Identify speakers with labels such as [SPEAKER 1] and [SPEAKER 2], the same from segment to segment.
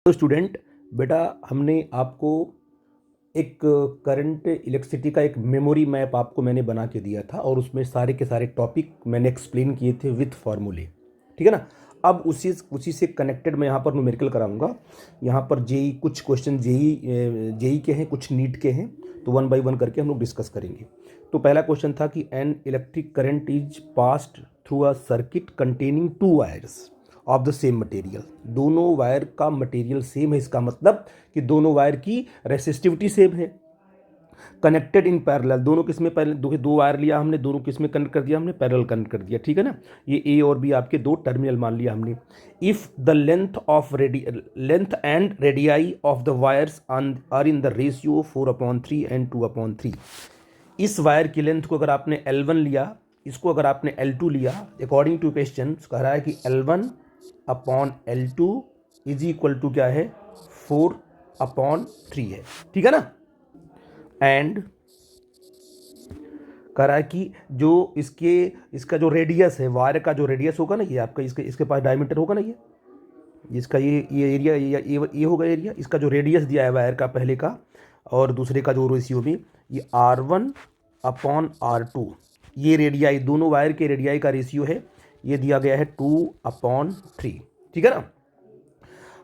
[SPEAKER 1] तो स्टूडेंट बेटा, हमने आपको एक करंट इलेक्ट्रिसिटी का एक मेमोरी मैप आपको मैंने बना के दिया था और उसमें सारे के सारे टॉपिक मैंने एक्सप्लेन किए थे विथ फार्मूले। ठीक है ना। अब उसी से कनेक्टेड मैं यहाँ पर न्यूमेरिकल कराऊंगा। यहाँ पर जेई कुछ क्वेश्चन जेई के हैं, कुछ नीट के हैं, तो वन बाय वन करके हम लोग डिस्कस करेंगे। तो पहला क्वेश्चन था कि an electric current is passed through a circuit containing two wires of the same material. दोनों वायर का मटेरियल सेम है, इसका मतलब कि दोनों वायर की रेसिस्टिविटी सेम है। कनेक्टेड इन पैरेलल, दोनों किस में पहले दो वायर लिया हमने, दोनों किस में कनेक्ट कर दिया हमने, पैरेलल कनेक्ट कर दिया। ठीक है ना। ये ए और बी आपके दो टर्मिनल मान लिया हमने। If the length and radii of the wires are in the ratio 4/3 and 2/3। इस वायर की लेंथ को अगर आपने L1 लिया, इसको अगर आपने L2 लिया, अकॉर्डिंग टू क्वेश्चन कह रहा है कि L1/L2 इज इक्वल टू क्या है, 4/3 है। ठीक है ना। एंड कह रहा है कि जो इसका जो रेडियस है, वायर का जो रेडियस होगा ना, ये आपका इसके पास डायमीटर होगा ना, ये इसका ये एरिया, ये होगा एरिया। इसका जो रेडियस दिया है वायर का, पहले का और दूसरे का जो रेशियो में, ये R1/R2, ये रेडियाई, दोनों वायर के रेडियाई का रेशियो है, ये दिया गया है 2/3। ठीक है ना।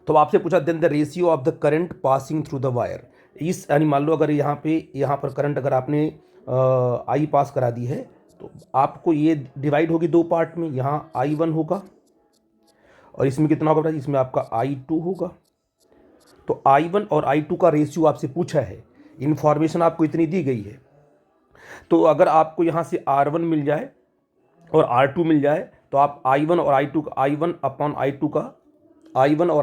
[SPEAKER 1] तो आपसे पूछा then the ratio of the current passing through the wire. इस यानी मान लो अगर यहाँ पर करंट अगर आपने आई पास करा दी है, तो आपको ये डिवाइड होगी दो पार्ट में। यहाँ I1 होगा और इसमें कितना होगा, इसमें आपका I2 होगा। तो I1 और I2 का रेशियो आपसे पूछा है, इन्फॉर्मेशन आपको इतनी दी गई है। तो अगर आपको यहाँ से R1 मिल जाए और R2 मिल जाए, तो आप I1 और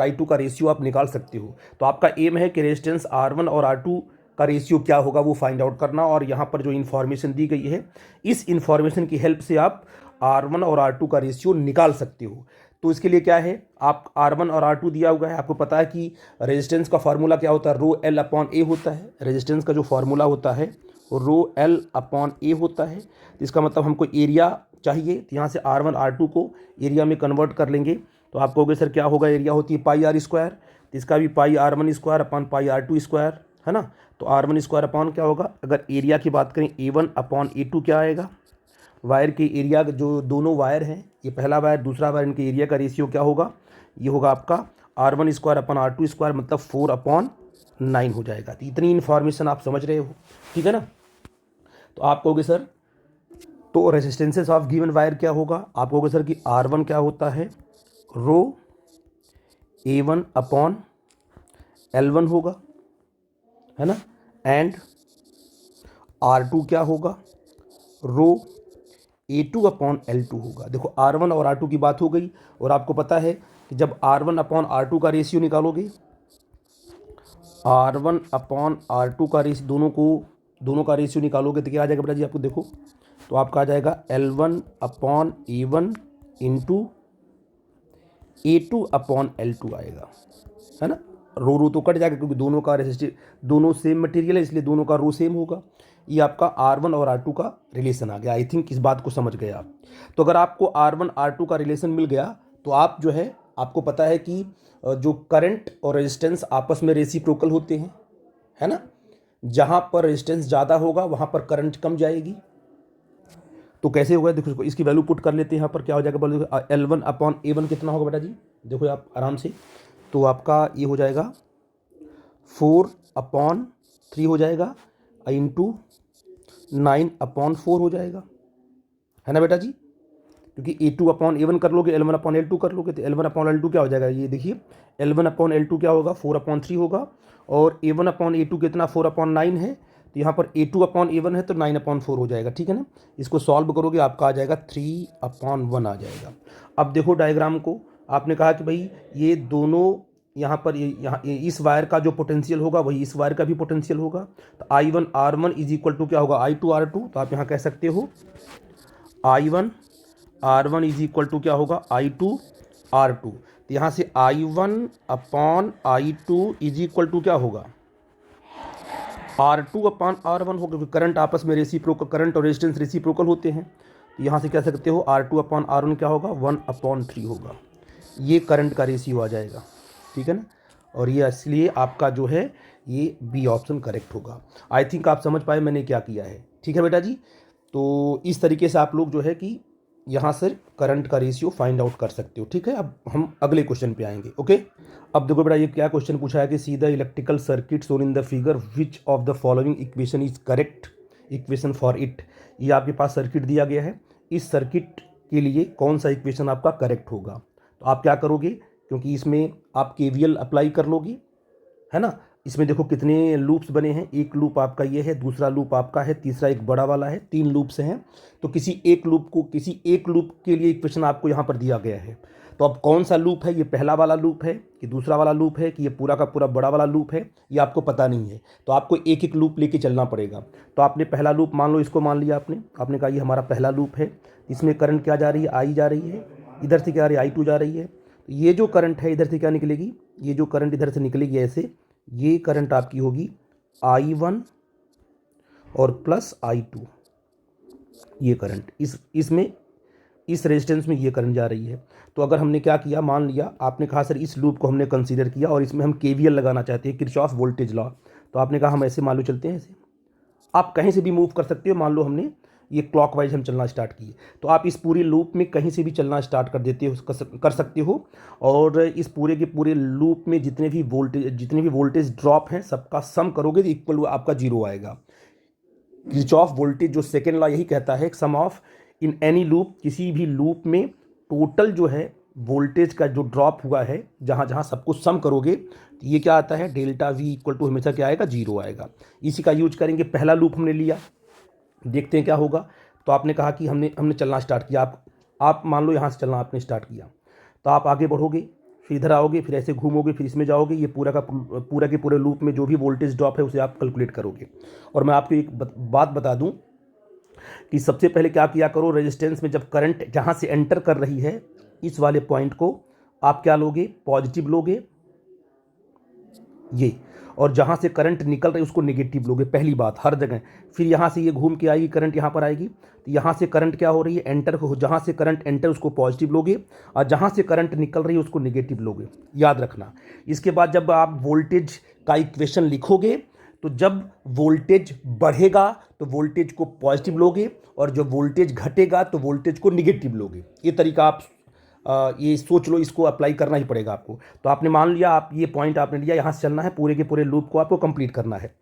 [SPEAKER 1] I2 का रेशियो आप निकाल सकते हो। तो आपका एम है कि रेजिस्टेंस R1 और R2 का रेशियो क्या होगा वो फाइंड आउट करना, और यहाँ पर जो इन्फॉर्मेशन दी गई है, इस इन्फॉर्मेशन की हेल्प से आप R1 और R2 का रेशियो निकाल सकते हो। तो इसके लिए क्या है, आप R1 और R2 दिया हुआ है, आपको पता है कि रेजिस्टेंस का फार्मूला क्या होता है, ρL/A होता है। रेजिस्टेंस का जो फार्मूला होता है ρL/A होता है। तो इसका मतलब हमको एरिया चाहिए, तो यहाँ से R1 R2 को एरिया में कन्वर्ट कर लेंगे। तो आप कहोगे सर क्या होगा, एरिया होती है πr², तो इसका भी πr1² है ना। तो R1² अपॉन क्या होगा, अगर एरिया की बात करें A1/A2 क्या आएगा, वायर के एरिया, जो दोनों वायर हैं, ये पहला वायर दूसरा वायर, इनके एरिया का रेशियो क्या होगा, ये होगा आपका R1²/R2², मतलब 4/9 हो जाएगा। तो इतनी इन्फॉर्मेशन आप समझ रहे हो। ठीक है ना। तो आप कहोगे सर तो रेजिस्टेंसेस ऑफ गिवन वायर क्या होगा, आप कहोगे सर कि R1 क्या होता है, ρA1/L1 होगा, है ना। एंड R2 क्या होगा, ρA2/L2 होगा। देखो R1 और R2 की बात हो गई, और आपको पता है कि जब R1/R2 का रेशियो निकालोगे, R1/R2 का रेशियो, दोनों का रेशियो निकालोगे तो क्या आ जाएगा बेटा जी, आपको देखो, तो आपका आ जाएगा L1/A1 इंटू A2/L2 आएगा, है ना। रो तो कट जाएगा क्योंकि दोनों का रेसिस्टिव, दोनों सेम मटेरियल है, इसलिए दोनों का रो सेम होगा। ये आपका R1 और R2 का रिलेशन आ गया। आई थिंक इस बात को समझ गए आप। तो अगर आपको R1 R2 का रिलेशन मिल गया, तो आप जो है, आपको पता है कि जो करंट और रेजिस्टेंस आपस में रेसिप्रोकल होते हैं, है ना। जहाँ पर रेजिस्टेंस ज़्यादा होगा वहाँ पर करंट कम जाएगी। तो कैसे होगा, देखो इसकी वैल्यू पुट कर लेते हैं। यहाँ पर क्या हो जाएगा, बोलो L1/A1 कितना होगा बेटा जी, देखो आप आराम से। तो आपका ये हो जाएगा 4/3 हो जाएगा, इंटू 9/4 हो जाएगा, है ना बेटा जी। क्योंकि A2/A1 कर लोगे, L1/L2 कर लोगे, तो L1/L2 क्या हो जाएगा, ये देखिए L1/L2 क्या होगा, 4/3 होगा, और A1/A2 कितना 4/9 है, तो यहाँ पर A2/A1 है तो 9/4 हो जाएगा। ठीक है ना। इसको सॉल्व करोगे आपका आ जाएगा 3/1 आ जाएगा। अब देखो डायग्राम को, आपने कहा कि भाई ये दोनों यहाँ पर इस वायर का जो पोटेंशियल होगा वही इस वायर का भी पोटेंशियल होगा। तो I1 R1 is equal to क्या होगा, I2 R2। तो आप यहाँ कह सकते हो I1 R1 is equal to क्या होगा, I2 R2। तो यहाँ से I1/I2 इज इक्वल टू क्या होगा, R2/R1 होगा, क्योंकि करंट आपस में रेसिप्रोकल, करंट और रेजिस्टेंस रेसिप्रोकल होते हैं। तो यहाँ से कह सकते हो R2/R1 क्या होगा, 1/3 होगा। ये करंट का रेशियो आ जाएगा। ठीक है ना। और ये इसलिए आपका जो है ये बी ऑप्शन करेक्ट होगा। आई थिंक आप समझ पाए मैंने क्या किया है। ठीक है बेटा जी, तो इस तरीके से आप लोग जो है कि यहाँ से करंट का रेशियो फाइंड आउट कर सकते हो। ठीक है, अब हम अगले क्वेश्चन पे आएंगे। ओके, अब देखो बेटा ये क्या क्वेश्चन पूछा है कि see the electrical circuit shown in the figure which of the following equation is correct equation for it. ये आपके पास सर्किट दिया गया है, इस सर्किट के लिए कौन सा इक्वेशन आपका करेक्ट होगा। तो आप क्या करोगे, क्योंकि इसमें आप केवीएल अप्लाई कर लोगे, है ना। इसमें देखो कितने लूप्स बने हैं, एक लूप आपका ये है, दूसरा लूप आपका है, तीसरा एक बड़ा वाला है, 3 लूप्स हैं। तो किसी एक लूप के लिए इक्वेशन आपको यहाँ पर दिया गया है। तो अब कौन सा लूप है, ये पहला वाला लूप है कि दूसरा वाला लूप है कि ये पूरा का पूरा बड़ा वाला लूप है, ये आपको पता नहीं है। तो आपको एक एक लूप लेके चलना पड़ेगा। तो आपने पहला लूप मान लो, इसको मान लिया आपने कहा ये हमारा पहला लूप है, इसमें करंट क्या जा रही है, आई जा रही है, इधर से क्या आ रही है, I2 जा रही है। तो ये जो करंट है इधर से क्या निकलेगी, ये जो करंट इधर से निकलेगी ऐसे, ये करंट आपकी होगी I1 और प्लस I2। ये करंट इसमें इस रेजिस्टेंस में ये करंट जा रही है। तो अगर हमने क्या किया, मान लिया आपने कहा सर इस लूप को हमने कंसीडर किया और इसमें हम केवीएल लगाना चाहते हैं, किरचॉफ वोल्टेज लॉ। तो आपने कहा हम ऐसे मान लो चलते हैं, ऐसे आप कहीं से भी मूव कर सकते हो। मान लो हमने ये क्लॉकवाइज हम चलना स्टार्ट किए, तो आप इस पूरे लूप में कहीं से भी चलना स्टार्ट कर देते हो, कर सकते हो। और इस पूरे के पूरे लूप में जितने भी वोल्टेज ड्रॉप हैं सबका सम करोगे तो इक्वल आपका 0 आएगा। किरचॉफ वोल्टेज जो सेकेंड लॉ यही कहता है, सम ऑफ इन एनी लूप, किसी भी लूप में टोटल जो है वोल्टेज का जो ड्रॉप हुआ है, जहाँ जहाँ सब कुछ सम करोगे तो ये क्या आता है, डेल्टा वी इक्वल टू हमेशा क्या आएगा, 0 आएगा। इसी का यूज करेंगे। पहला लूप हमने लिया, देखते हैं क्या होगा। तो आपने कहा कि हमने चलना स्टार्ट किया, आप मान लो यहाँ से चलना आपने स्टार्ट किया, तो आप आगे बढ़ोगे, फिर इधर आओगे, फिर ऐसे घूमोगे, फिर इसमें जाओगे, ये पूरा के पूरे लूप में जो भी वोल्टेज ड्रॉप है उसे आप कैलकुलेट करोगे। और मैं आपको एक बात बता दूं कि सबसे पहले क्या किया करो, रेजिस्टेंस में जब करंट जहाँ से एंटर कर रही है इस वाले पॉइंट को आप क्या लोगे, पॉजिटिव लोगे ये, और जहाँ से करंट निकल रही है उसको नेगेटिव लोगे, पहली बात हर जगह। फिर यहाँ से ये घूम के आएगी, करंट यहाँ पर आएगी, तो यहाँ से करंट क्या हो रही है, एंटर हो, जहाँ से करंट एंटर उसको पॉजिटिव लोगे, और जहाँ से करंट निकल रही है उसको नेगेटिव लोगे, याद रखना। इसके बाद जब आप वोल्टेज का इक्वेशन लिखोगे तो जब वोल्टेज बढ़ेगा तो वोल्टेज को पॉजिटिव लोगे, और जब वोल्टेज घटेगा तो वोल्टेज को नेगेटिव लोगे। ये तरीका आप ये सोच लो, इसको अप्लाई करना ही पड़ेगा आपको। तो आपने मान लिया, आप ये पॉइंट आपने लिया, यहाँ से चलना है, पूरे के पूरे लूप को आपको कंप्लीट करना है।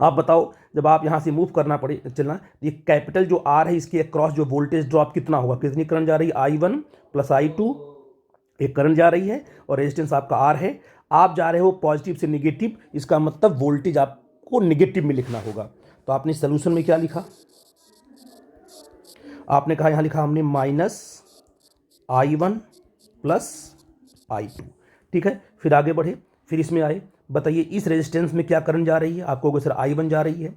[SPEAKER 1] आप बताओ जब आप यहाँ से मूव करना पड़े चलना, ये कैपिटल जो आर है इसके अक्रॉस जो वोल्टेज ड्रॉप कितना होगा, कितनी करंट जा रही है, I1 प्लस I2, एक करंट जा रही है और रेजिस्टेंस आपका आर है। आप जा रहे हो पॉजिटिव से नेगेटिव, इसका मतलब वोल्टेज आपको नेगेटिव में लिखना होगा। तो आपने सोल्यूशन में क्या लिखा, आपने कहा यहाँ लिखा हमने -I1 प्लस I2। ठीक है, फिर आगे बढ़े, फिर इसमें आए, बताइए इस रेजिस्टेंस में क्या करंट जा रही है, आपको कहोगे सर I1 जा रही है,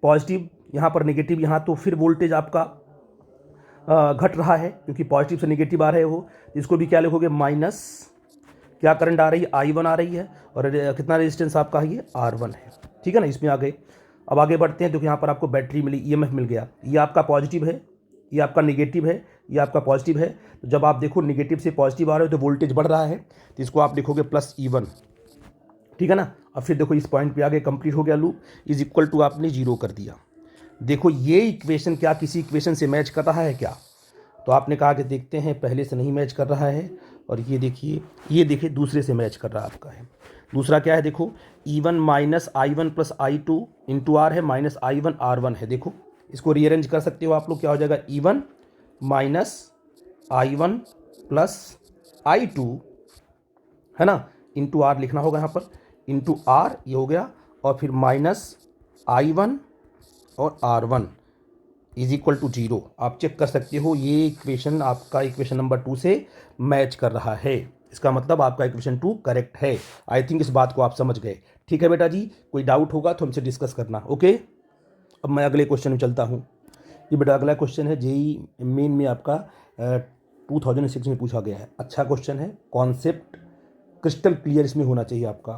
[SPEAKER 1] पॉजिटिव यहाँ पर नेगेटिव यहाँ, तो फिर वोल्टेज आपका घट रहा है क्योंकि पॉजिटिव से नेगेटिव आ रहे हो। इसको भी क्या लिखोगे, माइनस क्या करंट आ रही है, I1 आ रही है, और कितना रेजिस्टेंस आपका है, ये R1 है। ठीक है ना, इसमें आ गए। अब आगे बढ़ते हैं, तो यहाँ पर आपको बैटरी मिली, EMF मिल गया, ये आपका पॉजिटिव है, ये आपका नेगेटिव है, ये आपका पॉजिटिव है। तो जब आप देखो नेगेटिव से पॉजिटिव आ रहे हो तो वोल्टेज बढ़ रहा है, तो इसको आप लिखोगे +E1। ठीक है ना। अब फिर देखो इस पॉइंट पे आगे कंप्लीट हो गया लूप, इज इक्वल टू आपने 0 कर दिया। देखो ये इक्वेशन क्या किसी इक्वेशन से मैच कर रहा है क्या, तो आपने कहा कि देखते हैं, पहले से नहीं मैच कर रहा है, और ये देखिए दूसरे से मैच कर रहा है आपका है। दूसरा क्या है, देखो E1 -I1 plus I2 into are है, -I1 R1 है। देखो इसको रीअरेंज कर सकते हो आप लोग, क्या हो जाएगा, E1 -I1 प्लस I2, है ना, इंटू आर लिखना होगा यहाँ पर, इंटू आर ये हो गया, और फिर -I1 और R1 इज इक्वल टू 0। आप चेक कर सकते हो, ये इक्वेशन आपका इक्वेशन नंबर 2 से मैच कर रहा है, इसका मतलब आपका इक्वेशन 2 करेक्ट है। आई थिंक इस बात को आप समझ गए। ठीक है बेटा जी, कोई डाउट होगा तो हमसे डिस्कस करना। ओके, अब मैं अगले क्वेश्चन में चलता हूँ। ये बेटा अगला क्वेश्चन है, जेई मेन में आपका 2006 में पूछा गया है। अच्छा क्वेश्चन है, कॉन्सेप्ट क्रिस्टल क्लियर इसमें होना चाहिए आपका,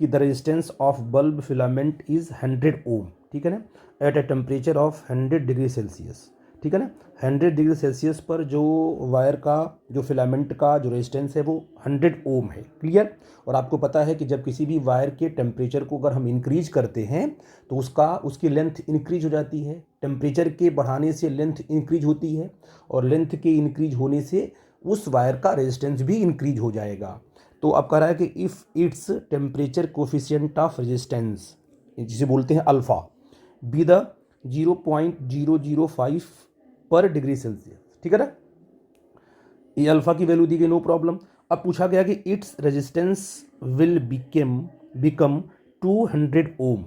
[SPEAKER 1] कि the resistance of bulb filament is 100 ohm. ठीक है ना, at a temperature of 100 degree Celsius. ठीक है ना। 100 डिग्री सेल्सियस पर जो वायर का जो फिलामेंट का जो रेजिस्टेंस है वो 100 ओम है। क्लियर। और आपको पता है कि जब किसी भी वायर के टेम्परेचर को अगर हम इंक्रीज करते हैं तो उसकी लेंथ इंक्रीज हो जाती है। टेम्परेचर के बढ़ाने से लेंथ इंक्रीज होती है और लेंथ के इंक्रीज होने से उस वायर का रेजिस्टेंस भी इंक्रीज हो जाएगा। तो अब कह रहा है कि if its temperature coefficient of resistance, जिसे बोलते हैं अल्फ़ा, बी द 0.005 पर डिग्री सेल्सियस, ठीक है ना। ये अल्फ़ा की वैल्यू दी गई, नो प्रॉब्लम। अब पूछा गया कि इट्स रेजिस्टेंस विल बिकम 200 ओम।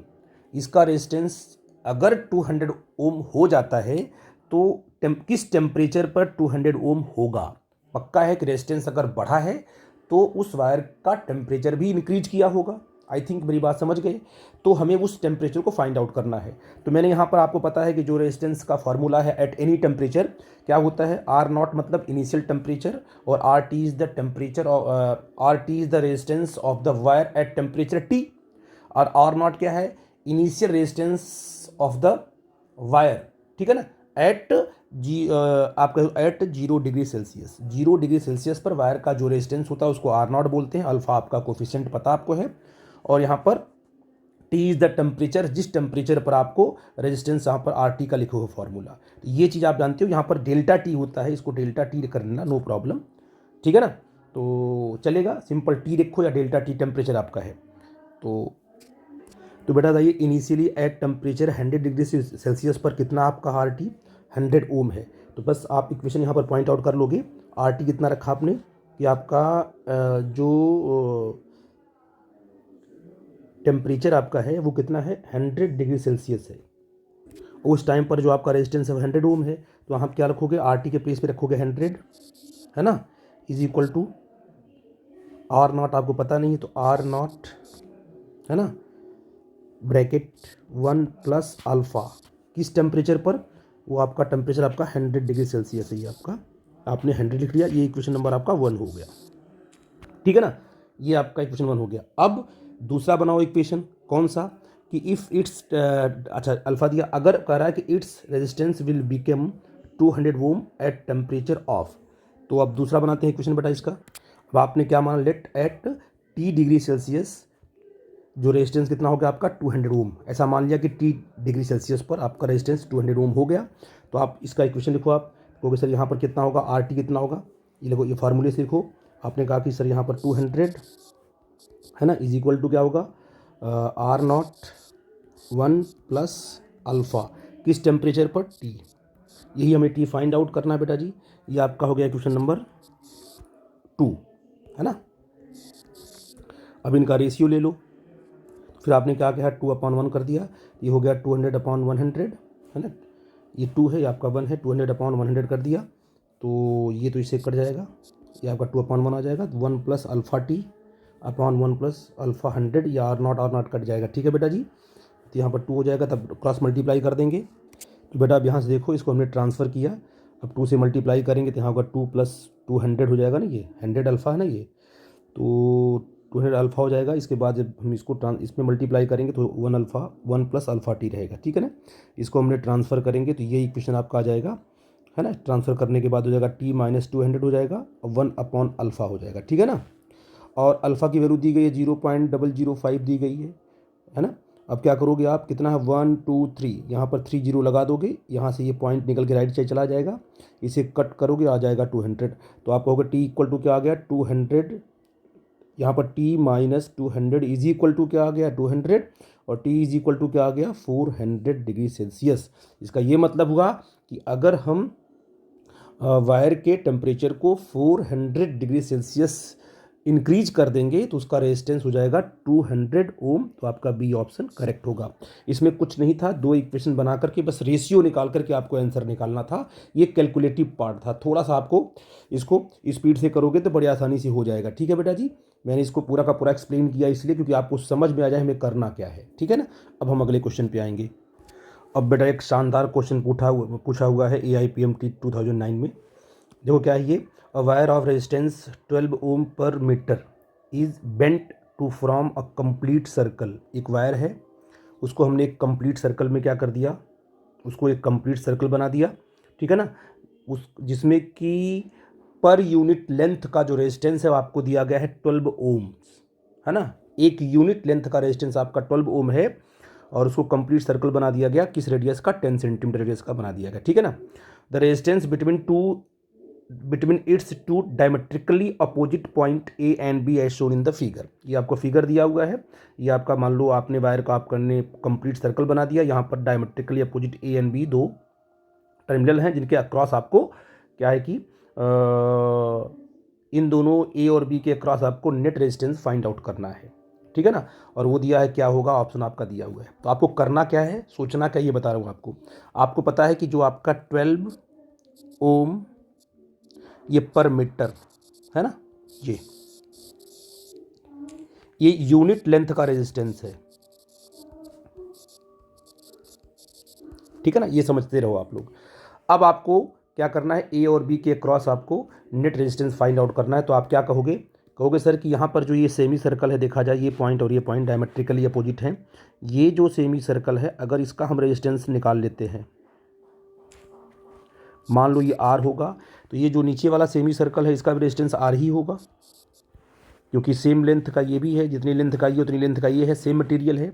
[SPEAKER 1] इसका रेजिस्टेंस अगर 200 ओम हो जाता है तो किस टेम्परेचर पर 200 ओम होगा। पक्का है कि रेजिस्टेंस अगर बढ़ा है तो उस वायर का टेम्परेचर भी इंक्रीज किया होगा। आई थिंक मेरी बात समझ गए। तो हमें उस टेम्परेचर को फाइंड आउट करना है। तो मैंने यहाँ पर आपको पता है कि जो रेजिस्टेंस का फार्मूला है एट एनी टेम्परेचर क्या होता है, आर नॉट मतलब इनिशियल टेम्परेचर और R T is the temperature, R T is the resistance of the wire at temperature T, और आर नॉट क्या है, initial resistance of the wire, ठीक है ना, एट आपका at 0 degree Celsius. 0 degree Celsius पर wire का जो रेजिस्टेंस होता है उसको आर नॉट बोलते हैं। अल्फा आपका कोफिशिएंट पता आपको है। और यहाँ पर टी इज़ द टेम्परेचर, जिस टेम्परेचर पर आपको रेजिस्टेंस यहाँ पर आर टी का लिखा हुआ फॉर्मूला। तो ये चीज़ आप जानते हो। यहाँ पर डेल्टा टी होता है, इसको डेल्टा टी कर लेना, नो प्रॉब्लम, ठीक है ना। तो चलेगा, सिंपल टी लिखो या डेल्टा टी टेम्परेचर आपका है। तो बेटा बताइए, initially at temperature 100 degree Celsius पर कितना आपका आर टी 100 ओम है। तो बस आप इक्वेशन यहाँ पर पॉइंट आउट कर लोगे। आर टी कितना रखा आपने कि आपका जो टेम्परेचर आपका है वो कितना है, 100 डिग्री सेल्सियस है। उस टाइम पर जो आपका रेजिस्टेंस है 100 ओम है। तो आप क्या रखोगे, आर टी के प्लेस पे रखोगे 100, है ना, is equal to R not आपको पता नहीं है तो आर नॉट, है ना, ब्रैकेट 1 प्लस अल्फ़ा, किस टेम्परेचर पर, वो आपका टेम्परेचर आपका 100 डिग्री सेल्सियस है। ये आपका आपने 100 लिख लिया, ये इक्वेशन नंबर आपका 1 हो गया, ठीक है ना। ये आपका इक्वेशन 1 हो गया। अब दूसरा बनाओ इक्वेशन, कौन सा, कि इफ़ इट्स अच्छा अल्फ़ा दिया, अगर कह रहा है कि it's resistance will become 200 ohm at temperature of. तो अब दूसरा बनाते हैं इक्वेशन बेटा इसका। अब आपने क्या माना, let at T degree Celsius जो रेजिस्टेंस कितना हो गया आपका 200 ओम। ऐसा मान लिया कि टी डिग्री सेल्सियस पर आपका रेजिस्टेंस 200 ओम हो गया। तो आप इसका इक्वेशन लिखो, आप क्योंकि सर यहाँ पर कितना होगा, आर टी कितना होगा, ये लिखो, ये फार्मूले से लिखो। आपने कहा कि सर यहाँ पर 200, है ना, इज इक्वल टू क्या होगा, आर नॉट 1 प्लस अल्फ़ा, किस टेम्परेचर पर, टी। यही हमें टी फाइंड आउट करना है बेटा जी। ये आपका हो गया इक्वेशन नंबर 2, है ना। अब इनका रेशियो ले लो। फिर आपने क्या किया, 2/1 कर दिया, ये हो गया 200/100, है ना। ये 2 है, ये आपका 1 है, 200/100 कर दिया। तो ये तो इससे कट जाएगा, ये आपका 2/1 आ जाएगा। 1 plus alpha T upon 1 plus alpha 100, या आर नॉट कट जाएगा, ठीक है बेटा जी। तो यहाँ पर 2 हो जाएगा, तब क्रॉस मल्टीप्लाई कर देंगे। तो बेटा अब यहाँ से देखो, इसको हमने ट्रांसफ़र किया, अब 2 से मल्टीप्लाई करेंगे तो यहाँ होगा 2 प्लस 200 हो जाएगा ना, ये 100 अल्फ़ा है ना ये, तो 200 अल्फ़ा हो जाएगा। इसके बाद जब हम इसको इसमें मल्टीप्लाई करेंगे तो 1 प्लस अल्फ़ा टी रहेगा, ठीक है ना। इसको हमने ट्रांसफ़र करेंगे तो ये इक्वेशन आपका आ जाएगा, है ना। ट्रांसफ़र करने के बाद हो जाएगा टी माइनस 200 हो जाएगा और 1/अल्फ़ा हो जाएगा, ठीक है ना। और अल्फ़ा की वैल्यू दी गई है 0.005 दी गई है ना। अब क्या करोगे आप, कितना है 1 2 3, यहाँ पर 3 0 लगा दोगे, यहाँ से ये पॉइंट निकल के राइट साइड चला जाएगा, इसे कट करोगे आ जाएगा 200। तो आप कहोगे टी इक्वल टू क्या आ गया 200, यहाँ पर t minus 200 is equal to क्या आ गया 200, और t इज इक्वल टू क्या आ गया 400 डिग्री सेल्सियस। इसका ये मतलब हुआ कि अगर हम वायर के टेम्परेचर को 400 डिग्री सेल्सियस इंक्रीज कर देंगे तो उसका रेजिस्टेंस हो जाएगा 200 ओम। तो आपका बी ऑप्शन करेक्ट होगा। इसमें कुछ नहीं था, 2 इक्वेशन बना करके बस रेशियो निकाल करके आपको आंसर निकालना था। ये कैलकुलेटिव पार्ट था, थोड़ा सा आपको इसको स्पीड से करोगे तो बड़ी आसानी से हो जाएगा, ठीक है बेटा जी। मैंने इसको पूरा का पूरा एक्सप्लेन किया इसलिए क्योंकि आपको समझ में आ जाए हमें करना क्या है, ठीक है ना। अब हम अगले क्वेश्चन पे आएंगे। अब बेटा एक शानदार क्वेश्चन पूछा हुआ है AIPMT 2009 में। देखो क्या है ये, a wire of resistance 12 ohm per metre is bent to form a complete circle. एक वायर है, उसको हमने एक कंप्लीट सर्कल में क्या कर दिया, उसको एक कंप्लीट सर्कल बना दिया। ठीक है ना, उस जिसमें कि पर यूनिट लेंथ का जो रेजिस्टेंस है वो आपको दिया गया है 12 ओम्स, है ना। एक यूनिट लेंथ का रेजिस्टेंस आपका 12 ओम है और उसको कंप्लीट सर्कल बना दिया गया, किस रेडियस का, 10 सेंटीमीटर रेडियस का बना दिया गया, ठीक है ना। The resistance between its two diametrically opposite point A and B as shown in the figure. ये आपको फिगर दिया हुआ है, ये आपका मान लो आपने वायर का आप करने कंप्लीट सर्कल बना दिया, यहाँ पर diametrically opposite A and B दो टर्मिनल हैं जिनके अक्रॉस आपको क्या है कि इन दोनों ए और बी के अक्रॉस आपको नेट रेजिस्टेंस फाइंड आउट करना है, ठीक है ना। और वो दिया है क्या होगा, ऑप्शन आपका दिया हुआ है। तो आपको करना क्या है, सोचना क्या, ये बता रहा हूँ आपको। आपको पता है कि जो आपका 12 ओम ये पर मीटर है ना, ये यूनिट लेंथ का रेजिस्टेंस है, ठीक है ना, ये समझते रहो आप लोग। अब आपको क्या करना है, ए और बी के क्रॉस आपको नेट रेजिस्टेंस फाइंड आउट करना है। तो आप क्या कहोगे सर कि यहाँ पर जो ये सेमी सर्कल है, देखा जाए ये पॉइंट और ये पॉइंट डायमेट्रिकली अपोजिट हैं, ये जो सेमी सर्कल है अगर इसका हम रेजिस्टेंस निकाल लेते हैं, मान लो ये आर होगा, तो ये जो नीचे वाला सेमी सर्कल है इसका भी रेजिस्टेंस आर ही होगा, क्योंकि सेम लेंथ का ये भी है, जितनी लेंथ का ये उतनी लेंथ का ये है, सेम मटेरियल है,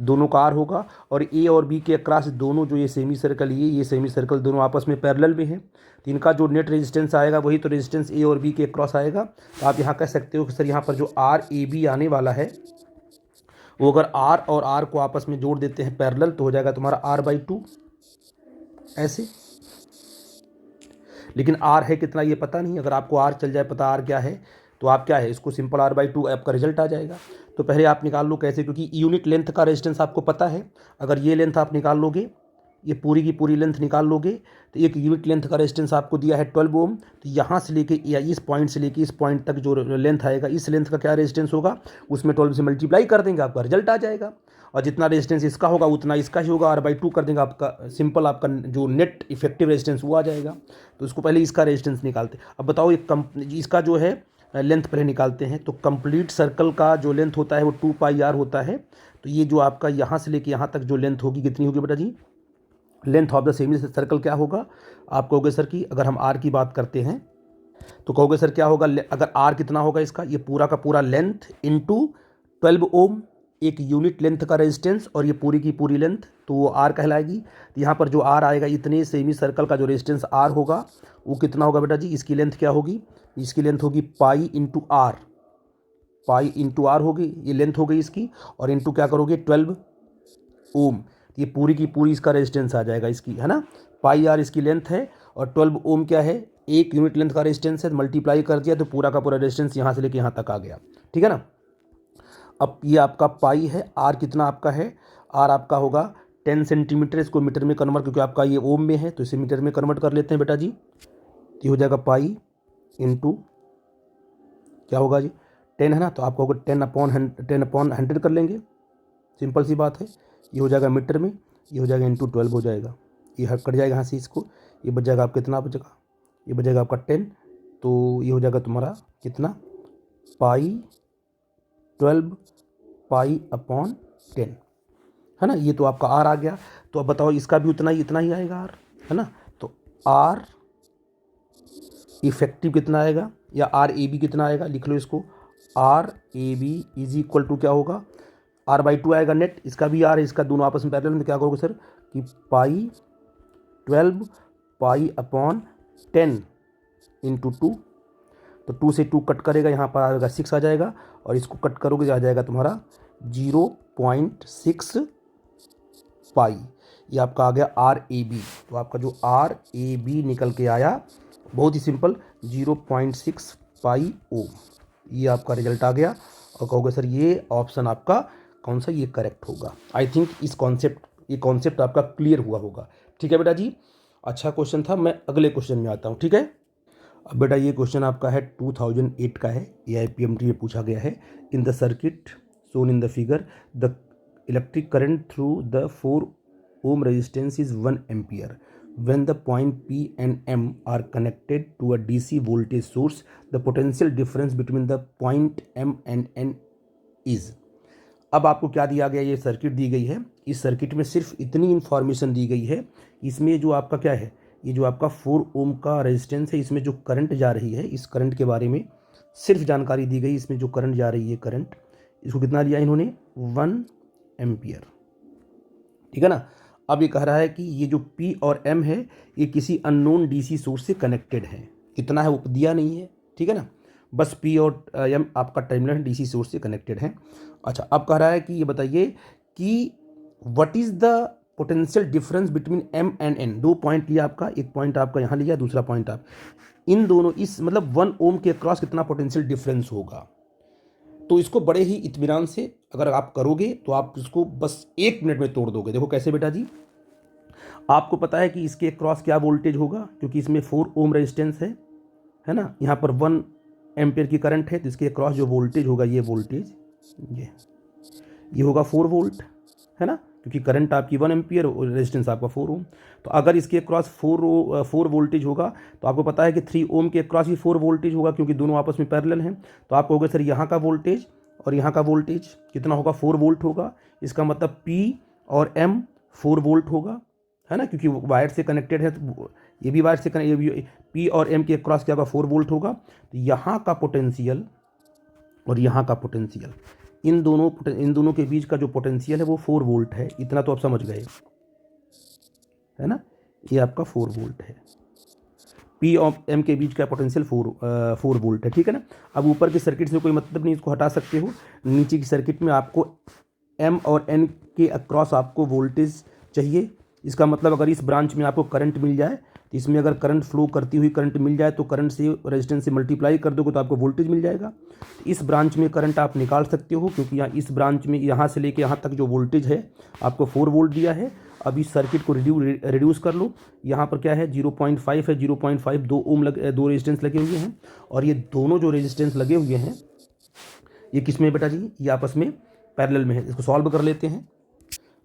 [SPEAKER 1] दोनों का आर होगा। और ए और बी के अक्रॉस दोनों जो ये सेमी सर्कल ये सेमी सर्कल दोनों आपस में पैरेलल में है, तो इनका जो नेट रेजिस्टेंस आएगा वही तो रेजिस्टेंस ए और बी के अक्रॉस आएगा। तो आप यहाँ कह सकते हो कि सर यहाँ पर जो आर ए बी आने वाला है वो अगर आर और आर को आपस में जोड़ देते हैं पैरेलल तो हो जाएगा तुम्हारा r/2 ऐसे। लेकिन आर है कितना ये पता नहीं, अगर आपको आर चल जाए पता आर क्या है तो आप क्या है इसको सिंपल r/2 आपका रिजल्ट आ जाएगा। तो पहले आप निकाल लो कैसे, क्योंकि यूनिट लेंथ का रेजिस्टेंस आपको पता है। अगर ये लेंथ आप निकाल लोगे, ये पूरी की पूरी लेंथ निकाल लोगे, तो एक यूनिट लेंथ का रेजिस्टेंस आपको दिया है 12 ओम। तो यहाँ से लेके या इस पॉइंट से लेके इस पॉइंट तक जो लेंथ आएगा, इस लेंथ का क्या रेजिस्टेंस होगा, उसमें 12 से मल्टीप्लाई कर देंगे, आपका रिजल्ट आ जाएगा। और जितना रेजिस्टेंस इसका होगा उतना इसका ही होगा, r/2 कर देंगे, आपका सिंपल आपका जो नेट इफेक्टिव रेजिस्टेंस वो आ जाएगा। तो इसको पहले इसका रेजिस्टेंस निकालते। अब बताओ इसका जो है लेंथ पहले निकालते हैं। तो कंप्लीट सर्कल का जो लेंथ होता है वो 2πr होता है। तो ये जो आपका यहाँ से लेके यहाँ तक जो लेंथ होगी कितनी होगी बेटा जी, length of the semi circle क्या होगा। आप कहोगे सर कि अगर हम आर की बात करते हैं तो कहोगे सर क्या होगा, अगर आर कितना होगा इसका, ये पूरा का पूरा लेंथ इंटू 12 ओम, एक यूनिट लेंथ का रेजिस्टेंस और ये पूरी की पूरी लेंथ, तो वो आर कहलाएगी। तो यहाँ पर जो आर आएगा, इतने सेमी सर्कल का जो रेजिस्टेंस आर होगा वो कितना होगा बेटा जी, इसकी लेंथ क्या होगी, इसकी लेंथ होगी पाई इंटू आर होगी, ये लेंथ हो गई इसकी, और इंटू क्या करोगे 12 ओम, ये पूरी की पूरी इसका रेजिस्टेंस आ जाएगा इसकी, है ना। पाई आर इसकी लेंथ है और 12 ओम क्या है, एक यूनिट लेंथ का रेजिस्टेंस है, मल्टीप्लाई कर दिया तो पूरा का पूरा रेजिस्टेंस यहाँ से लेके यहाँ तक आ गया, ठीक है ना। अब ये आपका पाई है, आर कितना आपका है, आर आपका होगा 10 सेंटीमीटर, इसको मीटर में कन्वर्ट, क्योंकि आपका ये ओम में है तो इसे मीटर में कन्वर्ट कर लेते हैं बेटा जी। तो ये हो जाएगा पाई इंटू क्या होगा जी 10 है ना, तो आपका होगा 10/100 कर लेंगे, सिंपल सी बात है। ये हो जाएगा मीटर में, ये हो जाएगा इंटू 12 हो जाएगा, ये हट कट जाएगा यहाँ से, इसको ये बच जाएगा आपका कितना बचेगा, ये बचेगा आपका 10, तो ये हो जाएगा तुम्हारा कितना π/12 है ना। ये तो आपका आर आ गया। तो अब बताओ इसका भी इतना ही आएगा आर, है ना। तो आर इफेक्टिव कितना आएगा या आर ए बी कितना आएगा, लिख लो इसको, R A B is equal to क्या होगा, r/2 आएगा नेट, इसका भी आर है, इसका दोनों आपस में पैरेलल में, क्या करोगे सर कि π/12 इंटू 2, तो 2 से 2 कट करेगा, यहाँ पर आएगा 6 आ जाएगा, और इसको कट करोगे आ जाएगा तुम्हारा 0.6 पाई, ये आपका आ गया आर ए बी। तो आपका जो आर ए बी निकल के आया बहुत ही सिंपल 0.6 पाई ओम, ये आपका रिजल्ट आ गया। और कहोगे सर ये ऑप्शन आपका कौन सा, ये करेक्ट होगा। आई थिंक ये कॉन्सेप्ट आपका क्लियर हुआ होगा, ठीक है बेटा जी। अच्छा क्वेश्चन था, मैं अगले क्वेश्चन में आता हूँ, ठीक है। अब बेटा ये क्वेश्चन आपका है 2008 का है, AIPMT में पूछा गया है। In the circuit shown in the figure the electric current through the 4 ohm resistance is 1 ampere. When the point P and M are connected to a DC voltage source, the potential difference between the point M and N is. अब आपको क्या दिया गया, ये circuit दी गई है, इस circuit में सिर्फ इतनी इंफॉर्मेशन दी गई है, इसमें जो आपका क्या है, ये जो आपका 4 ओम का रेजिस्टेंस है, इसमें जो करंट जा रही है, इस करंट के बारे में सिर्फ जानकारी दी गई। इसमें जो करंट जा रही है, करंट, इसको कितना लिया इन्होंने, 1 एम्पियर, ठीक है ना। अब ये कह रहा है कि ये जो P और M है ये किसी अननोन DC सोर्स से कनेक्टेड है। कितना है वो दिया नहीं है, ठीक है ना, बस P और M आपका टर्मिनल DC सोर्स से कनेक्टेड है। अच्छा, अब कह रहा है कि ये बताइए कि what is the potential difference between M and N। 2 point लिया आपका, एक पॉइंट आपका यहाँ लिया, दूसरा पॉइंट आप इन दोनों, इस मतलब 1 ओम के अक्रॉस कितना पोटेंशियल डिफरेंस होगा। तो इसको बड़े ही इत्मीनान से अगर आप करोगे तो आप इसको बस 1 मिनट में तोड़ दोगे। देखो कैसे बेटा जी, आपको पता है कि इसके क्रॉस क्या वोल्टेज होगा, क्योंकि इसमें 4 ओम रेजिस्टेंस है ना, यहाँ पर 1 एम्पियर की करंट है, तो इसके क्रॉस जो वोल्टेज होगा, ये वोल्टेज ये होगा 4 वोल्ट, है ना, क्योंकि करंट आपकी 1 एम्पियर और रेजिस्टेंस आपका 4 ओम। तो अगर इसके क्रॉस 4 वोल्टेज होगा, तो आपको पता है कि 3 ओम के क्रॉस भी 4 वोल्टेज होगा, क्योंकि दोनों आपस में पैरेलल हैं। तो आप कहोगे सर यहाँ का वोल्टेज और यहाँ का वोल्टेज कितना होगा, 4 वोल्ट होगा। इसका मतलब P और M 4 वोल्ट होगा, है ना, क्योंकि वायर से कनेक्टेड है, तो ये भी वायर से कनेक्ट, P और M के क्रॉस क्या होगा, 4 वोल्ट होगा। तो यहाँ का पोटेंशियल और यहाँ का पोटेंशियल, इन दोनों के बीच का जो पोटेंशियल है वो 4 वोल्ट है। इतना तो आप समझ गए, है ना, ये आपका 4 वोल्ट है। P और M के बीच का पोटेंशियल 4 वोल्ट है, ठीक है ना। अब ऊपर की सर्किट से कोई मतलब नहीं, इसको हटा सकते हो। नीचे की सर्किट में आपको M और N के अक्रॉस आपको वोल्टेज चाहिए। इसका मतलब अगर इस ब्रांच में आपको करंट मिल जाए, तो इसमें अगर करंट फ्लो करती हुई करंट मिल जाए, तो करंट से रेजिस्टेंस से मल्टीप्लाई कर दोगे तो आपको वोल्टेज मिल जाएगा। इस ब्रांच में करंट आप निकाल सकते हो, क्योंकि यहाँ इस ब्रांच में यहाँ से लेके यहाँ तक जो वोल्टेज है आपको 4 वोल्ट दिया है। अब इस सर्किट को रिड्यूस कर लो। यहाँ पर क्या है, 0.5 है, 0.5 2 ओम 2 रेजिस्टेंस लगे हुए हैं, और ये दोनों जो रेजिस्टेंस लगे हुए हैं ये किस में बेटा जी, ये आपस में पैरेलल में है। इसको सॉल्व कर लेते हैं।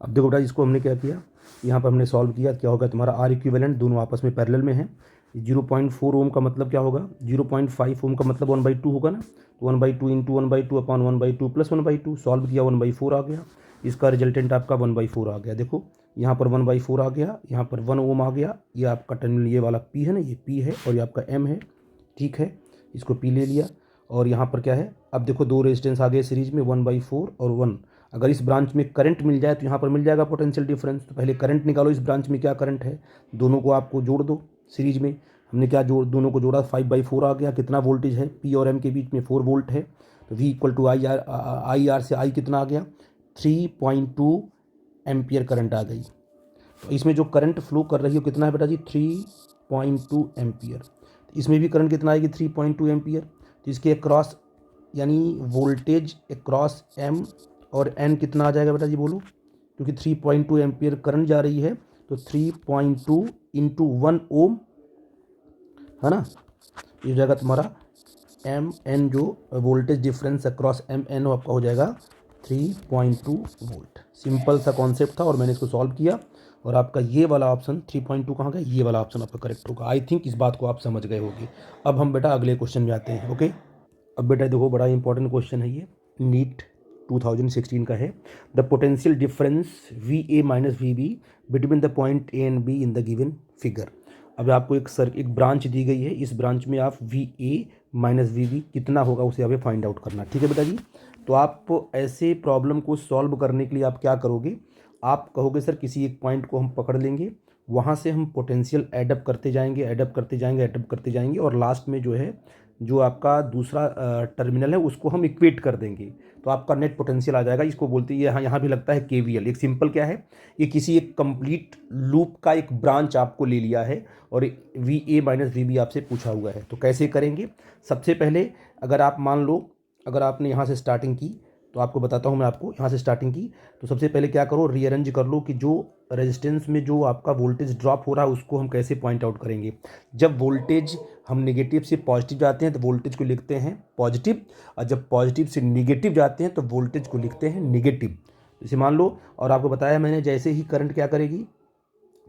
[SPEAKER 1] अब देखो बेटा, इसको हमने क्या किया, यहाँ पर हमने सॉल्व किया, क्या होगा तुम्हारा R इक्विवेलेंट, दोनों आपस में पैरेलल में है। 0.4 ओम का मतलब क्या होगा, 0.5 ओम का मतलब 1/2 होगा ना, तो 1/2 इंटू 1/2 अपॉन 1/2 प्लस 1/2, सॉल्व किया 1/4 आ गया। इसका रिजल्टेंट आपका 1/4 आ गया। देखो यहाँ पर 1/4 आ गया, यहाँ पर 1 ओम आ गया। ये आपका टर्मिनल ये वाला P है ना, ये P है, और ये आपका M है, ठीक है, इसको P ले लिया। और यहाँ पर क्या है, अब देखो 2 रेजिस्टेंस आ गए सीरीज में, 1/4 और 1। अगर इस ब्रांच में करंट मिल जाए तो यहाँ पर मिल जाएगा पोटेंशियल डिफरेंस। तो पहले करंट निकालो, इस ब्रांच में क्या करंट है, दोनों को आपको जोड़ दो सीरीज में। हमने क्या दोनों को जोड़ा, 5/4 आ गया। कितना वोल्टेज है, P और M के बीच में 4 वोल्ट है। तो V = IR से I कितना आ गया, 3.2 एम्पियर करंट आ गई। तो इसमें जो करंट फ्लो कर रही है कितना है बेटा जी, 3.2 एम्पियर। इसमें भी करंट कितना आएगी, 3.2 एम्पियर। तो इसके अक्रॉस यानी वोल्टेज अक्रॉस M और N कितना आ जाएगा बेटा जी, बोलो, क्योंकि 3.2 एम्पियर करंट जा रही है, तो 3.2 इंटू 1 ओम, है ना, ये हो जाएगा तुम्हारा MN, जो वोल्टेज डिफरेंस अक्रॉस MN आपका हो जाएगा 3.2 वोल्ट। सिंपल सा कॉन्सेप्ट था और मैंने इसको सॉल्व किया, और आपका ये वाला ऑप्शन 3.2 कहाँ गया, ये वाला ऑप्शन आपका करेक्ट होगा। आई थिंक इस बात को आप समझ गए होंगे। अब हम बेटा अगले क्वेश्चन में आते हैं। ओके, अब बेटा देखो, बड़ा इंपॉर्टेंट क्वेश्चन है ये, नीट 2016 का है। The potential difference VA minus VB between the point A and B in the given figure. अब आपको एक ब्रांच दी गई है, इस ब्रांच में आप VA माइनस VB कितना होगा उसे हमें फाइंड आउट करना, ठीक है बेटा जी। तो आप ऐसे प्रॉब्लम को सॉल्व करने के लिए आप क्या करोगे, आप कहोगे सर किसी एक पॉइंट को हम पकड़ लेंगे, वहाँ से हम पोटेंशियल एडअप करते जाएंगे, एडअप करते जाएंगे, एडअप करते जाएंगे, और लास्ट में जो है, जो आपका दूसरा टर्मिनल है उसको हम इक्वेट कर देंगे, तो आपका नेट पोटेंशियल आ जाएगा। इसको बोलते हैं, यहाँ भी लगता है KVL। एक सिंपल क्या है, ये किसी एक कंप्लीट लूप का एक ब्रांच आपको ले लिया है, और VA माइनस VB आपसे पूछा हुआ है। तो कैसे करेंगे, सबसे पहले अगर आप मान लो, अगर आपने यहाँ से स्टार्टिंग की, तो आपको बताता हूँ मैं, आपको यहाँ से स्टार्टिंग की, तो सबसे पहले क्या करो, रीअरेंज कर लो कि जो रेजिस्टेंस में जो आपका वोल्टेज ड्रॉप हो रहा है उसको हम कैसे पॉइंट आउट करेंगे। जब वोल्टेज हम नेगेटिव से पॉजिटिव जाते हैं तो वोल्टेज को लिखते हैं पॉजिटिव, और जब पॉजिटिव से नेगेटिव जाते हैं तो वोल्टेज को लिखते हैं नेगेटिव। इसे मान लो, और आपको बताया मैंने, जैसे ही करंट क्या करेगी,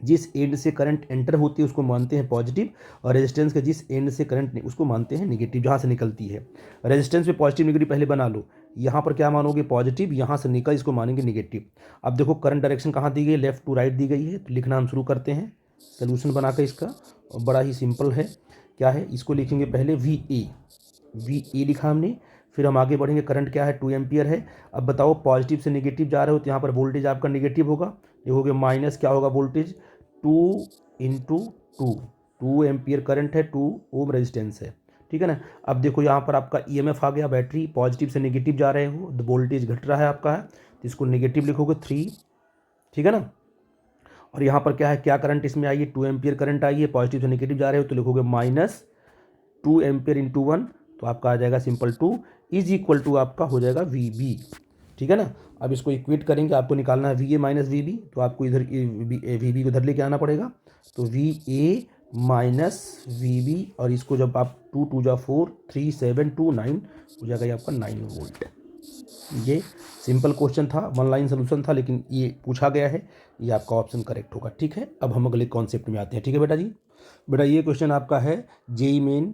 [SPEAKER 1] जिस एंड से करंट एंटर होती है उसको मानते हैं पॉजिटिव, और रेजिस्टेंस के जिस एंड से करंट उसको मानते हैं नेगेटिव, जहाँ से निकलती है। रेजिस्टेंस में पॉजिटिव नेगेटिव पहले बना लो, यहाँ पर क्या मानोगे, पॉजिटिव, यहाँ से निकल, इसको मानेंगे नेगेटिव। अब देखो करंट डायरेक्शन कहाँ दी गई, लेफ्ट टू राइट दी गई है, तो लिखना हम शुरू करते हैं। सोल्यूशन बना के इसका, और बड़ा ही सिंपल है। क्या है, इसको लिखेंगे पहले वी ए लिखा हमने, फिर हम आगे बढ़ेंगे। करंट क्या है, 2 एम्पियर है। अब बताओ पॉजिटिव से नेगेटिव जा रहे हो तो यहाँ पर वोल्टेज आपका नेगेटिव होगा, देखोगे माइनस क्या होगा वोल्टेज, 2 इंटू 2 एम्पियर करंट है, 2 ओम रेजिस्टेंस है, ठीक है ना। अब देखो यहाँ पर आपका ईएमएफ आ गया, बैटरी पॉजिटिव से नेगेटिव जा रहे हो तो वोल्टेज घट रहा है आपका है, तो इसको नेगेटिव लिखोगे 3, ठीक है ना। और यहाँ पर क्या है, क्या करंट इसमें आई है, 2 एम्पियर करंट आई है, पॉजिटिव से नेगेटिव जा रहे हो तो लिखोगे -2 एम्पियर इंटू 1, तो आपका आ जाएगा सिंपल 2 इज इक्वल टू आपका हो जाएगा वीबी, ठीक है ना। अब इसको इक्वेट करेंगे, आपको निकालना है V A minus V B, तो आपको इधर वी बी को इधर लेके आना पड़ेगा, तो V A minus V B, और इसको जब आप 2 2 जा 4 3 7 2 9 हो जाएगा ये आपका 9 वोल्ट। ये सिंपल क्वेश्चन था, 1 लाइन सोल्यूशन था, लेकिन ये पूछा गया है, ये आपका ऑप्शन करेक्ट होगा, ठीक है। अब हम अगले कॉन्सेप्ट में आते हैं, ठीक है बेटा जी। बेटा ये क्वेश्चन आपका है जेईई मेन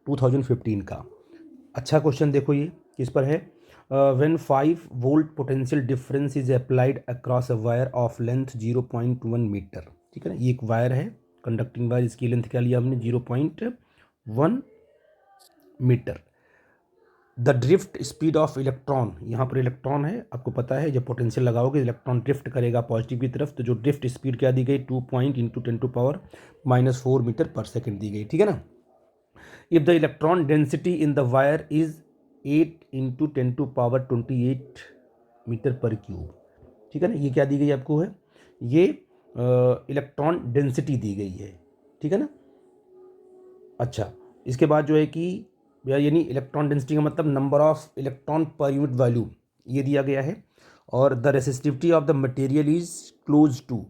[SPEAKER 1] 2015 का। अच्छा क्वेश्चन देखो, ये किस पर है, when 5 volt potential difference is applied across a wire of length 0.1 metre, ठीक है ना। ये एक वायर है, कंडक्टिंग वायर, इसकी लेंथ क्या लिया हमने 0.1 metre. The drift speed of electron, यहाँ पर इलेक्ट्रॉन है, आपको पता है जब पोटेंशियल लगाओगे इलेक्ट्रॉन ड्रिफ्ट करेगा पॉजिटिव की तरफ, तो जो ड्रिफ्ट स्पीड क्या दी गई 2 point into 10⁻⁴ metre per second दी गई, ठीक है ना। If the electron density in the wire is 8 into 10⁻28 metre per cube, ठीक है ना। ये क्या दी गई आपको है, ये इलेक्ट्रॉन डेंसिटी दी गई है, ठीक है ना। अच्छा, इसके बाद जो है कि यानी इलेक्ट्रॉन डेंसिटी का मतलब number of electron per unit volume, ये दिया गया है। और the resistivity of the material is close to,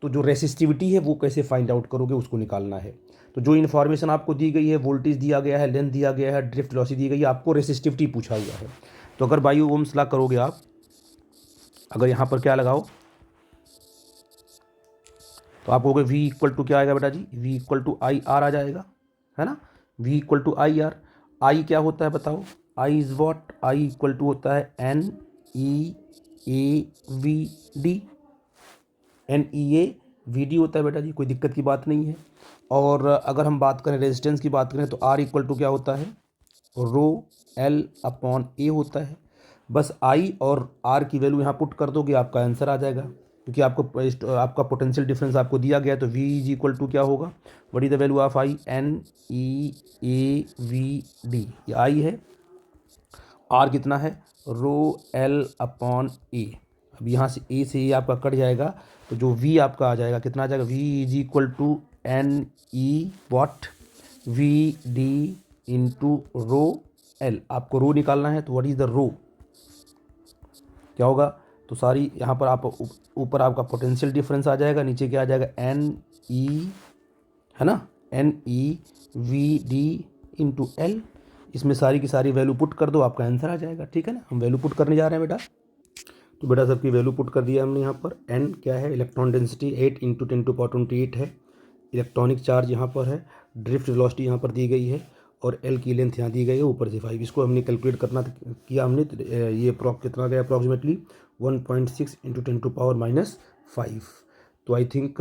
[SPEAKER 1] तो जो रेसिस्टिविटी है वो कैसे फाइंड आउट करोगे, उसको निकालना है। तो जो इन्फॉर्मेशन आपको दी गई है, वोल्टेज दिया गया है, लेंथ दिया गया है, ड्रिफ्ट वेलोसिटी दी गई है, आपको रेसिस्टिविटी पूछा हुआ है। तो अगर बाई ओम्स लॉ करोगे आप, अगर यहाँ पर क्या लगाओ तो आप कहोगे V इक्वल टू क्या आएगा बेटा जी, V equal to I R आ जाएगा, है ना। V equal to I R, I क्या होता है बताओ, I is what, I equal to होता है NEAVD, NEAVD होता है बेटा जी, कोई दिक्कत की बात नहीं है। और अगर हम बात करें रेजिस्टेंस की बात करें तो R इक्वल टू क्या होता है, ρL/A होता है। बस I और R की वैल्यू यहाँ पुट कर दोगे, आपका आंसर आ जाएगा, क्योंकि आपका पोटेंशियल डिफरेंस आपको दिया गया है। तो V इज इक्वल टू क्या होगा, what is the value of I, NEAVD, ये I है, R कितना है ρL/A। अब यहाँ से A से ये आपका कट जाएगा, तो जो V आपका आ जाएगा कितना आ जाएगा, V is equal to NEVD into ρL। आपको रो निकालना है, तो व्हाट इज द रो, क्या होगा, तो सारी यहाँ पर आप ऊपर आपका पोटेंशियल डिफरेंस आ जाएगा, नीचे क्या आ जाएगा NE, है ना, NEVD इंटू L। इसमें सारी की सारी वैल्यू पुट कर दो, आपका आंसर आ जाएगा, ठीक है ना। हम वैल्यू पुट करने जा रहे हैं बेटा, तो बेटा सबकी वैल्यू पुट कर दिया हमने। यहाँ पर N क्या है, इलेक्ट्रॉन डेंसिटी 8 इंटू 10⁻28 है, इलेक्ट्रॉनिक चार्ज यहाँ पर है, ड्रिफ्ट वेलोसिटी यहाँ पर दी गई है, और L की लेंथ यहाँ दी गई है, ऊपर से 5। इसको हमने कैलकुलेट किया हमने, ये कितना गया अप्रॉक्सीमेटली 1.6 इंटू 10⁻⁵। तो आई थिंक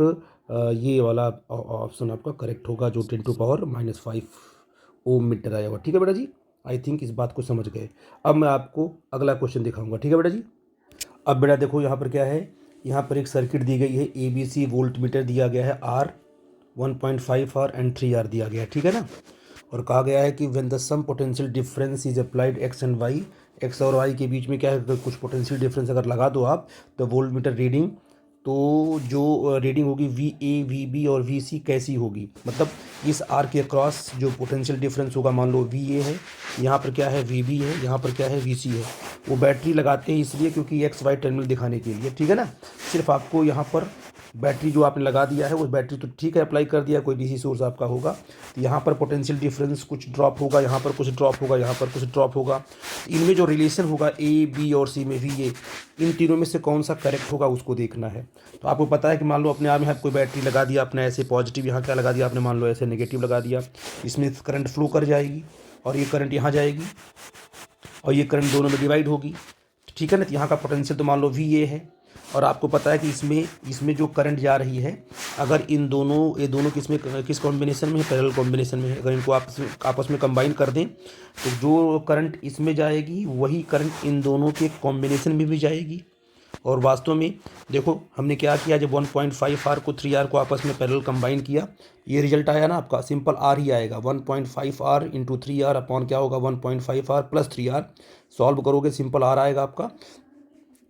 [SPEAKER 1] ये वाला ऑप्शन आपका करेक्ट होगा, जो 10⁻⁵ ओम मीटर आया हुआ, ठीक है बेटा जी। आई थिंक इस बात को समझ गए। अब मैं आपको अगला क्वेश्चन दिखाऊंगा, ठीक है बेटा जी। अब बेटा देखो यहाँ पर क्या है, यहाँ पर एक सर्किट दी गई है, ABC वोल्ट मीटर दिया गया है, R 1.5R एंड 3R दिया गया है, ठीक है ना। और कहा गया है कि when the sum potential difference is applied X and Y, X और Y के बीच में क्या है, कुछ पोटेंशियल डिफरेंस अगर लगा दो आप, तो वोल्ट मीटर रीडिंग, तो जो रीडिंग होगी VA VB और VC कैसी होगी, मतलब इस R के अक्रॉस जो पोटेंशियल डिफरेंस होगा, मान लो VA है, यहाँ पर क्या है VB है, यहाँ पर क्या है VC है। वो बैटरी लगाते हैं इसलिए क्योंकि XY टर्मिनल दिखाने के लिए, ठीक है ना। सिर्फ आपको यहाँ पर बैटरी जो आपने लगा दिया है, वो बैटरी तो ठीक है अप्लाई कर दिया, कोई DC सोर्स आपका होगा, तो यहाँ पर पोटेंशियल डिफरेंस कुछ ड्रॉप होगा, यहाँ पर कुछ ड्रॉप होगा, यहाँ पर कुछ ड्रॉप होगा। इनमें जो रिलेशन होगा A B और C में VA, इन तीनों में से कौन सा करेक्ट होगा उसको देखना है। तो आपको पता है कि मान लो अपने आप में कोई बैटरी लगा दिया आपने, ऐसे पॉजिटिव यहाँ क्या लगा दिया आपने, मान लो ऐसे नेगेटिव लगा दिया, इसमें करंट फ्लो कर जाएगी, और ये करंट यहाँ जाएगी, और ये करंट दोनों में डिवाइड होगी, ठीक है ना। तो यहाँ का पोटेंशियल तो मान लो VA है, और आपको पता है कि इसमें जो करंट जा रही है अगर ये दोनों किस कॉम्बिनेशन में है, पैरेलल कॉम्बिनेशन में है। अगर इनको आपस में कंबाइन कर दें तो जो करंट इसमें जाएगी वही करंट इन दोनों के कॉम्बिनेशन में भी जाएगी। और वास्तव में देखो हमने क्या किया, जब 1.5R को 3R को आपस में पैरेलल कंबाइन किया, ये रिजल्ट आया ना आपका, सिंपल R ही आएगा। 1.5R इंटू 3R अपॉन क्या होगा 1.5R प्लस 3R। सॉल्व करोगे सिंपल R आएगा आपका।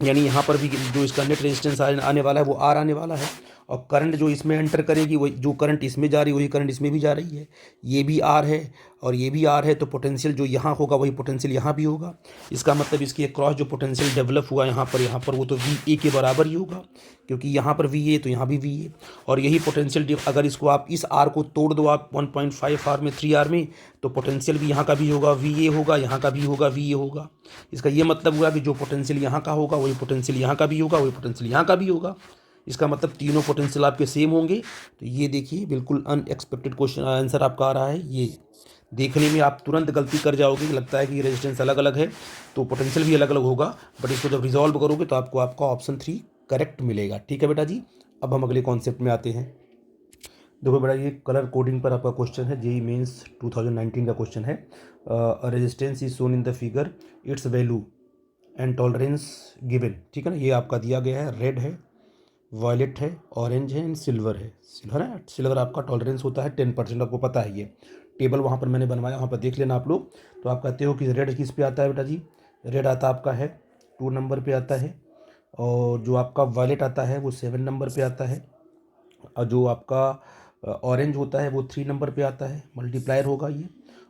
[SPEAKER 1] यानी यहाँ पर भी जो इसका नेट रेजिस्टेंस आने वाला है वो R आने वाला है। और करंट जो इसमें एंटर करेगी वही, जो करंट इसमें जा रही है वही करंट इसमें भी जा रही है। ये भी R है और ये भी R है, तो पोटेंशियल जो यहाँ होगा वही पोटेंशियल यहाँ भी होगा। इसका मतलब इसके अक्रॉस जो पोटेंशियल डेवलप हुआ यहाँ पर वो तो VA के बराबर ही होगा, क्योंकि यहाँ पर VA तो यहाँ भी VA। और यही पोटेंशियल, अगर इसको आप इस R को तोड़ दो आप 1.5R में 3R में, तो पोटेंशियल भी यहाँ का भी होगा VA होगा, यहाँ का भी होगा VA होगा। इसका ये मतलब हुआ कि जो पोटेंशियल यहाँ का होगा वही पोटेंशियल यहाँ का भी होगा, वही पोटेंशियल यहाँ का भी होगा। इसका मतलब तीनों पोटेंशियल आपके सेम होंगे। तो ये देखिए बिल्कुल अनएक्सपेक्टेड क्वेश्चन आंसर आपका आ रहा है। ये देखने में आप तुरंत गलती कर जाओगे, लगता है कि रेजिस्टेंस अलग अलग है तो पोटेंशियल भी अलग अलग होगा, बट इसको जब रिजॉल्व करोगे तो आपका ऑप्शन 3 करेक्ट मिलेगा। ठीक है बेटा जी। अब हम अगले कॉन्सेप्ट में आते हैं। देखो बेटा, ये कलर कोडिंग पर आपका क्वेश्चन है, जेईई मेंस 2019 का क्वेश्चन है। Resistance is shown in the figure, it's value and tolerance given. ठीक है ना, ये आपका दिया गया है, रेड है, वॉयलेट है, ऑरेंज है एंड सिल्वर है। सिल्वर है, सिल्वर आपका टॉलरेंस होता है 10%, आपको पता है। ये टेबल वहाँ पर मैंने बनवाया, वहाँ पर देख लेना आप लोग। तो आप कहते हो कि रेड किस पे आता है बेटा जी, रेड आता आपका है 2 नंबर पे आता है, और जो आपका वॉयलेट आता है वो 7 नंबर पे आता है, और जो आपका ऑरेंज होता है वो 3 नंबर पे आता है, मल्टीप्लायर होगा ये।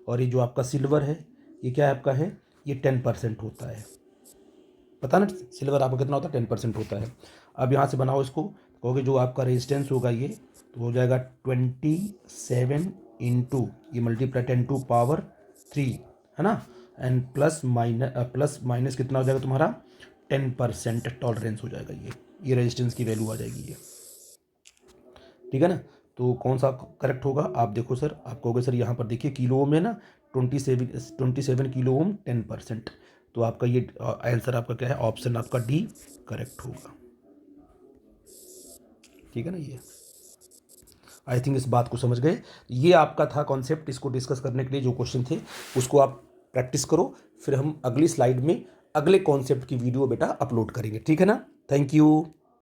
[SPEAKER 1] और ये जो आपका सिल्वर है ये क्या आपका है, ये 10% होता है। पता ना सिल्वर आपका कितना होता है, 10% होता है। अब यहाँ से बनाओ इसको, कहोगे जो आपका रेजिस्टेंस होगा ये तो हो जाएगा 27 इंटू ये मल्टीप्लाई 10 टू पावर 3 है ना, एंड प्लस माइनस कितना हो जाएगा तुम्हारा 10% टॉलरेंस हो जाएगा। ये रेजिस्टेंस की वैल्यू आ जाएगी ये। ठीक है ना, तो कौन सा करेक्ट होगा आप देखो सर, आप कहोगे सर यहाँ पर देखिए किलो ओम है ना, 27 किलो ओम 10%। तो आपका ये आंसर आपका क्या है, ऑप्शन आपका डी करेक्ट होगा। ठीक है ना, ये आई थिंक इस बात को समझ गए। ये आपका था कॉन्सेप्ट, इसको डिस्कस करने के लिए जो क्वेश्चन थे उसको आप प्रैक्टिस करो, फिर हम अगली स्लाइड में अगले कॉन्सेप्ट की वीडियो बेटा अपलोड करेंगे। ठीक है ना, थैंक यू।